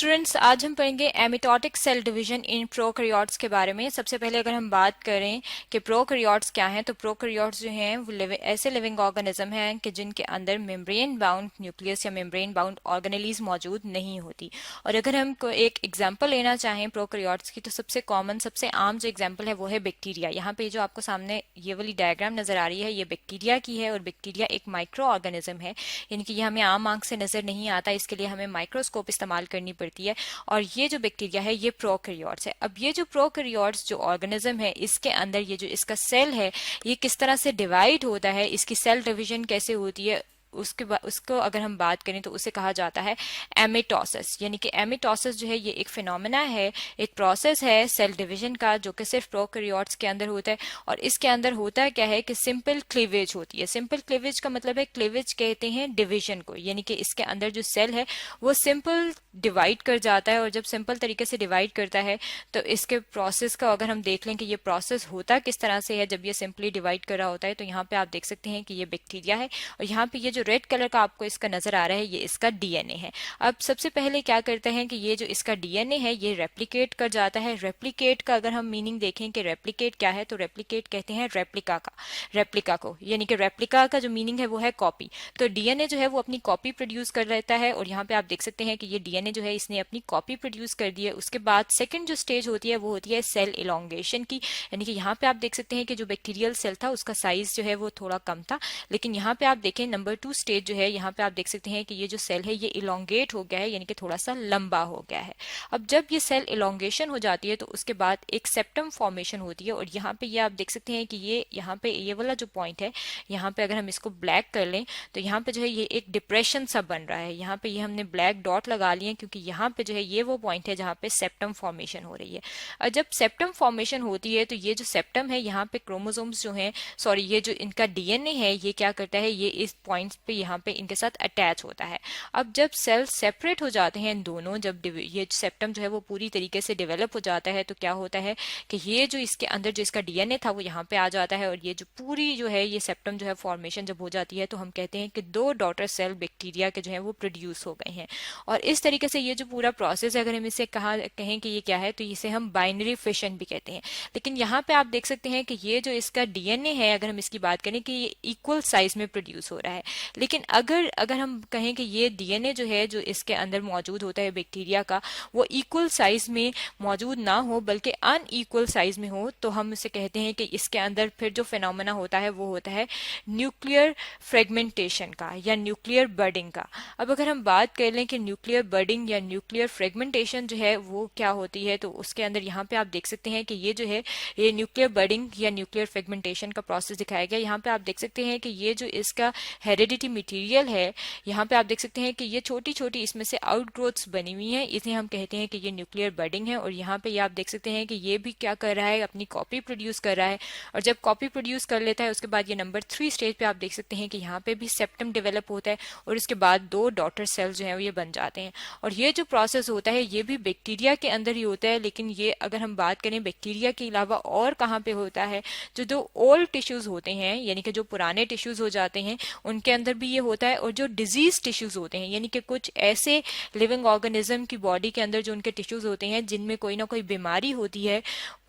Students, आज हम पढ़ेंगे एमिटोटिक सेल डिवीजन इन प्रोकैरियोट्स के बारे में। सबसे पहले अगर हम बात करें कि प्रोकैरियोट्स क्या हैं, तो प्रोकैरियोट्स जो हैं वो ऐसे लिविंग ऑर्गेनिज्म हैं कि जिनके अंदर मेम्ब्रेन बाउंड न्यूक्लियस या मेम्ब्रेन बाउंड ऑर्गेनेलीज मौजूद नहीं होती। और अगर हम एक एग्जाम्पल लेना चाहें प्रोकैरियोट्स की, तो सबसे कॉमन, सबसे आम जो एग्जाम्पल है वो है बैक्टीरिया। यहाँ पे जो आपको सामने ये वाली डायग्राम नजर आ रही है, ये बैक्टीरिया की है। और बैक्टीरिया एक माइक्रो ऑर्गेनिज्म है, यानी कि ये हमें आम आंख से नजर नहीं आता, इसके लिए हमें माइक्रोस्कोप इस्तेमाल करनी पड़ती है। और ये जो बैक्टीरिया है ये प्रोकैरियोट्स है। अब ये जो प्रोकैरियोट्स जो ऑर्गेनिज्म है, इसके अंदर ये जो इसका सेल है ये किस तरह से डिवाइड होता है, इसकी सेल डिवीजन कैसे होती है, उसको अगर हम बात करें तो उसे कहा जाता है एमिटोसिस। यानी कि एमिटोसिस जो है ये एक फिनोमेना है, एक प्रोसेस है सेल डिवीजन का, जो कि सिर्फ प्रोकैरियोट्स के अंदर होता है। और इसके अंदर होता क्या है कि सिंपल क्लीवेज होती है। सिंपल क्लीवेज का मतलब है, क्लीवेज कहते हैं डिवीजन को, यानी कि इसके अंदर जो सेल है वो सिंपल डिवाइड कर जाता है। और जब सिंपल तरीके से डिवाइड करता है तो इसके प्रोसेस का अगर हम देख लें कि ये प्रोसेस होता किस तरह से है जब ये सिंपली डिवाइड कर रहा होता है, तो यहाँ पे आप देख सकते हैं कि ये बैक्टीरिया है। और यहाँ पे ये जो रेड कलर का आपको इसका नजर आ रहा है, ये इसका डीएनए है। अब सबसे पहले क्या करते हैं कि ये जो इसका डीएनए है ये रेप्लिकेट कर जाता है। रेप्लिकेट का अगर हम मीनिंग देखें कि रेप्लिकेट क्या है, तो रेप्लिकेट कहते हैं रेप्लिका को, यानी कि रेप्लिका का जो मीनिंग है वो है कॉपी। तो डीएनए जो है वो अपनी कॉपी प्रोड्यूस कर लेता है। और यहाँ पे आप देख सकते हैं कि ये डीएनए जो है इसने अपनी कॉपी प्रोड्यूस कर दी है। उसके बाद सेकंड जो स्टेज होती है वो होती है सेल इलोंगेशन की, यानी कि यहाँ पे आप देख सकते हैं कि जो बैक्टीरियल सेल था उसका साइज जो है वो थोड़ा कम था, लेकिन यहाँ पे आप देखें नंबर 2 स्टेज जो है, यहाँ पे आप देख सकते हैं कि ये जो सेल है ये इलोंगेट हो गया है, यानी कि थोड़ा सा लंबा हो गया है। अब जब ये सेल इलोंगेशन हो जाती है तो उसके बाद एक सेप्टम फॉर्मेशन होती है। और यहाँ पे ये आप देख सकते हैं कि ये यहाँ पे ये वाला जो पॉइंट है, यहाँ पे अगर हम इसको ब्लैक कर लें तो यहाँ पे जो है ये एक डिप्रेशन सा बन रहा है। यहाँ पे ये हमने ब्लैक डॉट लगा लिए क्योंकि यहाँ पे जो है ये वो पॉइंट है जहाँ पे सेप्टम फॉर्मेशन हो रही है। और जब सेप्टम फॉर्मेशन होती है तो ये जो सेप्टम है यहाँ पे क्रोमोसोम्स जो है, सॉरी, ये जो इनका डीएनए है ये क्या करता है, ये इस पॉइंट पे यहाँ पे इनके साथ अटैच होता है। अब जब सेल सेपरेट हो जाते हैं दोनों, जब ये सेप्टम जो है वो पूरी तरीके से डेवलप हो जाता है, तो क्या होता है कि ये जो इसके अंदर जो इसका डीएनए था वो यहाँ पे आ जाता है। और ये जो पूरी जो है ये सेप्टम जो है फॉर्मेशन जब हो जाती है तो हम कहते हैं कि 2 डॉटर सेल बैक्टीरिया के जो है वो प्रोड्यूस हो गए हैं। और इस तरीके से ये जो पूरा प्रोसेस है, अगर हम इसे कहें कि ये क्या है, तो इसे हम बाइनरी फिशन भी कहते हैं। लेकिन यहाँ पे आप देख सकते हैं कि ये जो इसका डीएनए है, अगर हम इसकी बात करें कि ये इक्वल साइज में प्रोड्यूस हो रहा है। लेकिन अगर हम कहें कि ये डीएनए जो है जो इसके अंदर मौजूद होता है बैक्टीरिया का, वो इक्वल साइज में मौजूद ना हो बल्कि अनइक्वल साइज में हो, तो हम इसे कहते हैं कि इसके अंदर फिर जो फिनोमेना होता है वो होता है न्यूक्लियर फ्रेगमेंटेशन का या न्यूक्लियर बर्डिंग का। अब अगर हम बात कर लें कि न्यूक्लियर बर्डिंग या न्यूक्लियर फ्रेगमेंटेशन जो है वो क्या होती है, तो उसके अंदर यहाँ पे आप देख सकते हैं कि ये जो है ये न्यूक्लियर बर्डिंग या न्यूक्लियर फ्रेगमेंटेशन का प्रोसेस दिखाया गया। यहाँ पे आप देख सकते हैं कि ये जो इसका हेरिडिटी मटेरियल है, यहाँ पे आप देख सकते हैं कि ये छोटी छोटी इसमें से आउटग्रोथ्स बनी हुई हैं, इसे हम कहते हैं कि ये न्यूक्लियर बर्डिंग है। और यहाँ पे ये आप देख सकते हैं कि ये भी क्या कर रहा है, अपनी कॉपी प्रोड्यूस कर रहा है। और जब कॉपी प्रोड्यूस कर लेता है उसके बाद ये नंबर 3 स्टेज पे आप देख सकते हैं कि यहाँ पे भी सेप्टम डेवलप होता है और उसके बाद 2 डॉटर सेल्स जो है ये बन जाते हैं। और ये जो प्रोसेस होता है ये भी बैक्टीरिया के अंदर ही होता है, लेकिन ये अगर हम बात करें बैक्टीरिया के अलावा और कहाँ पे होता है, जो 2 ओल्ड टिश्यूज होते हैं, यानी कि जो पुराने टिश्यूज हो जाते हैं उनके अंदर भी ये होता है। और जो डिजीज टिश्यूज होते हैं, यानी कि कुछ ऐसे लिविंग ऑर्गेनिज्म की बॉडी के अंदर जो उनके टिश्यूज होते हैं जिनमें कोई ना कोई बीमारी होती है,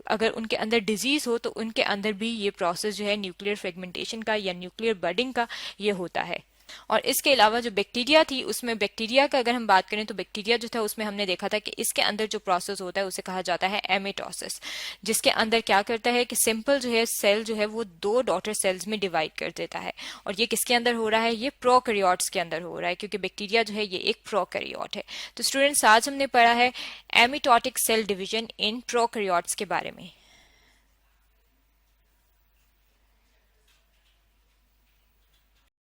अगर उनके अंदर डिजीज हो तो उनके अंदर भी ये प्रोसेस जो है न्यूक्लियर फ्रेगमेंटेशन का या न्यूक्लियर बर्डिंग का ये होता है। और इसके अलावा जो बैक्टीरिया थी, उसमें बैक्टीरिया का अगर हम बात करें तो बैक्टीरिया जो था उसमें हमने देखा था कि इसके अंदर जो प्रोसेस होता है उसे कहा जाता है एमिटोसिस, जिसके अंदर क्या करता है कि सिंपल जो है सेल जो है वो 2 डॉटर सेल्स में डिवाइड कर देता है। और ये किसके अंदर हो रहा है, ये प्रोकैरियोट्स के अंदर हो रहा है, क्योंकि बैक्टीरिया जो है ये एक प्रोकैरियोट है। तो स्टूडेंट्स, आज हमने पढ़ा है एमिटोटिक सेल डिवीजन इन प्रोकैरियोट्स के बारे में।